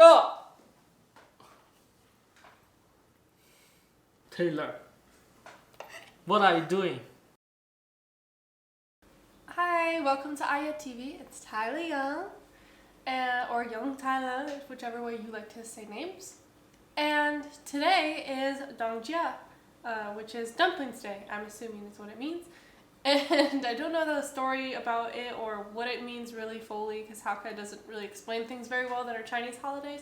Oh! Taylor, what are you doing? Hi, welcome to Aya TV. It's Tyler Young, or Young Tyler, whichever way you like to say names. And today is Dongjia, which is Dumplings Day. I'm assuming is what it means. And I don't know the story about it or what it means really fully, because Hakka doesn't really explain things very well that are Chinese holidays,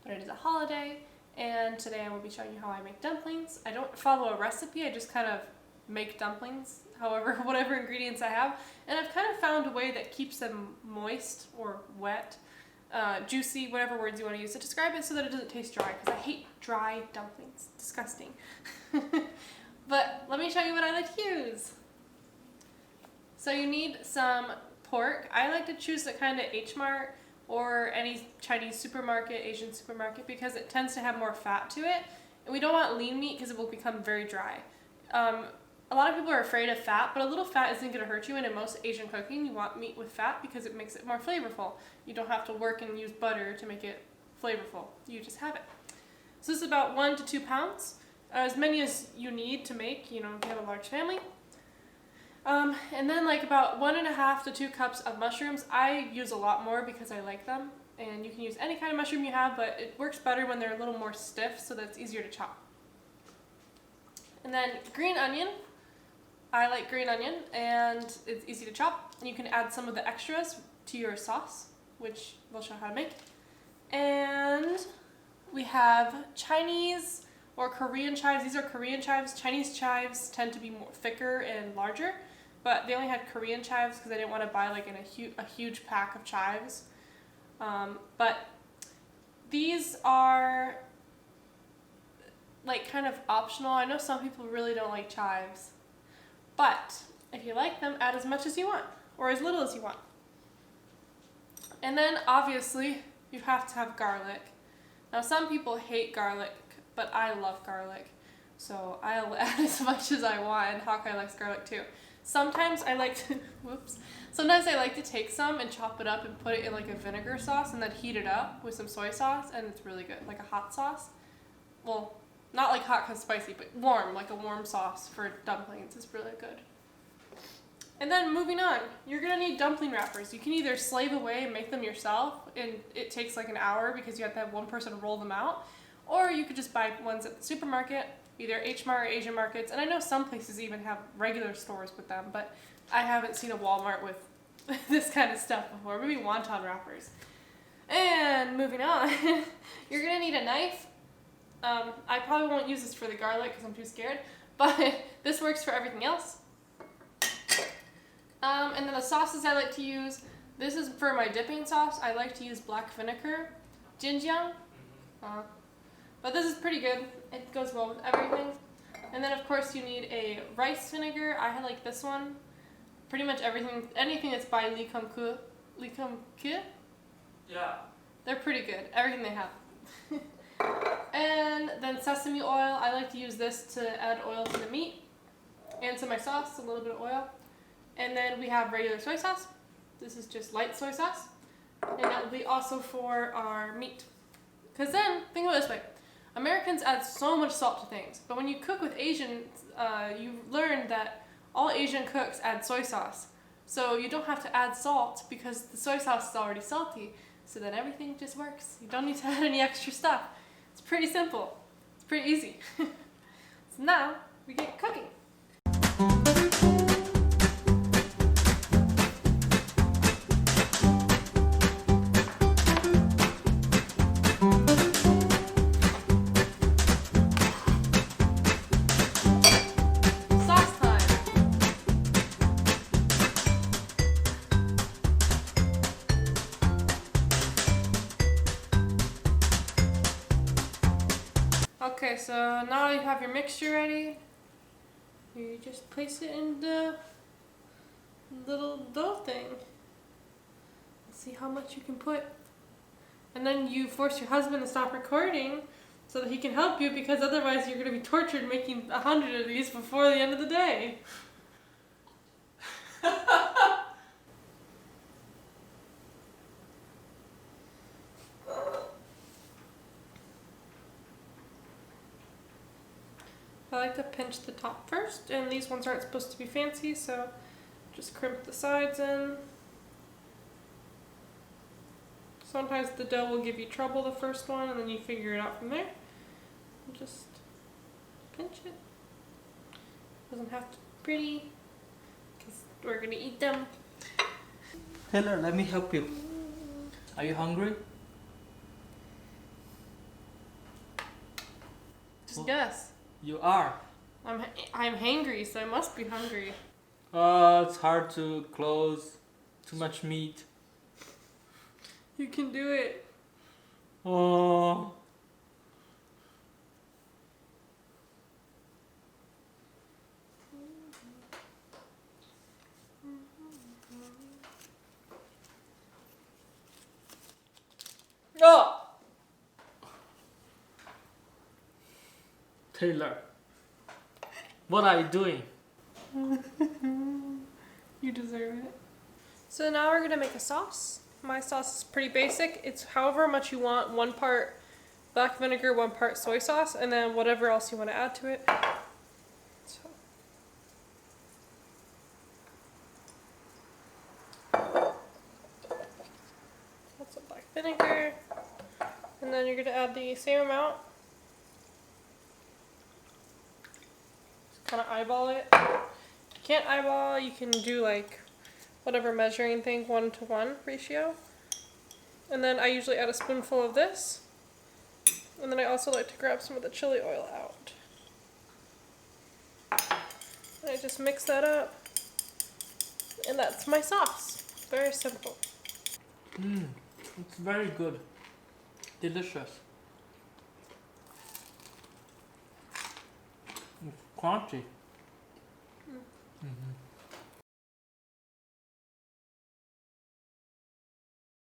but it is a holiday. And today I will be showing you how I make dumplings. I don't follow a recipe, I just kind of make dumplings, whatever ingredients I have. And I've kind of found a way that keeps them moist or wet, juicy, whatever words you want to use to describe it, so that it doesn't taste dry, because I hate dry dumplings. Disgusting. But let me show you what I like to use. So you need some pork. I like to choose the kind of H-Mart or any Chinese supermarket, Asian supermarket, because it tends to have more fat to it. And we don't want lean meat because it will become very dry. A lot of people are afraid of fat, but a little fat isn't going to hurt you, and in most Asian cooking you want meat with fat because it makes it more flavorful. You don't have to work and use butter to make it flavorful. You just have it. So this is about 1 to 2 pounds, as many as you need to make, if you have a large family. And then like about 1.5 to 2 cups of mushrooms. I use a lot more because I like them, and you can use any kind of mushroom you have, but it works better when they're a little more stiff, so that's easier to chop. And then green onion. I like green onion, and it's easy to chop. And you can add some of the extras to your sauce, which we'll show how to make. And we have Chinese or Korean chives. These are Korean chives. Chinese chives tend to be more thicker and larger, but they only had Korean chives because I didn't want to buy like a huge pack of chives. But these are like kind of optional. I know some people really don't like chives, but if you like them, add as much as you want or as little as you want. And then obviously you have to have garlic. Now some people hate garlic, but I love garlic, so I'll add as much as I want, and Hawkeye likes garlic too. Sometimes I like to, sometimes I like to take some and chop it up and put it in like a vinegar sauce and then heat it up with some soy sauce, and it's really good, like a hot sauce. Well, not like hot because spicy, but warm, like a warm sauce for dumplings is really good. And then moving on, you're gonna need dumpling wrappers. You can either slave away and make them yourself, and it takes like an hour because you have to have one person roll them out, or you could just buy ones at the supermarket, either H-Mart or Asian markets, and I know some places even have regular stores with them, but I haven't seen a Walmart with this kind of stuff before, maybe wonton wrappers. And moving on, you're gonna need a knife. I probably won't use this for the garlic because I'm too scared, but this works for everything else. And then the sauces I like to use, this is for my dipping sauce. I like to use black vinegar, jinjiang. But this is pretty good. It goes well with everything. And then of course you need a rice vinegar. I like this one. Pretty much anything that's by Li Kum Ke. Yeah. They're pretty good. Everything they have. And then sesame oil. I like to use this to add oil to the meat and to my sauce, a little bit of oil. And then we have regular soy sauce. This is just light soy sauce. And that will be also for our meat. Because then, think of it this way. Americans add so much salt to things, but when you cook with Asians, you learn that all Asian cooks add soy sauce. So you don't have to add salt because the soy sauce is already salty. So then everything just works. You don't need to add any extra stuff. It's pretty simple. It's pretty easy. So now we get cooking. Okay, so now you have your mixture ready. You just place it in the little dough thing. See how much you can put. And then you force your husband to stop recording so that he can help you, because otherwise you're going to be tortured making 100 of these before the end of the day. I like to pinch the top first, and these ones aren't supposed to be fancy, so just crimp the sides in. Sometimes the dough will give you trouble the first one, and then you figure it out from there. And just pinch it. Doesn't have to be pretty, because we're gonna eat them. Taylor, let me help you. Are you hungry? Just guess. You are. I'm hangry, so I must be hungry. It's hard to close. Too much meat. You can do it. Oh. Oh! Taylor, what are you doing? You deserve it. So now we're gonna make a sauce. My sauce is pretty basic. It's however much you want. 1 part black vinegar, 1 part soy sauce, and then whatever else you want to add to it. So. That's some black vinegar. And then you're gonna add the same amount. Just kind of eyeball it. If you can't eyeball, you can do like whatever measuring thing, 1-to-1 ratio. And then I usually add a spoonful of this. And then I also like to grab some of the chili oil out. And I just mix that up. And that's my sauce. Very simple. It's very good. Delicious. It's crunchy. Mm-hmm.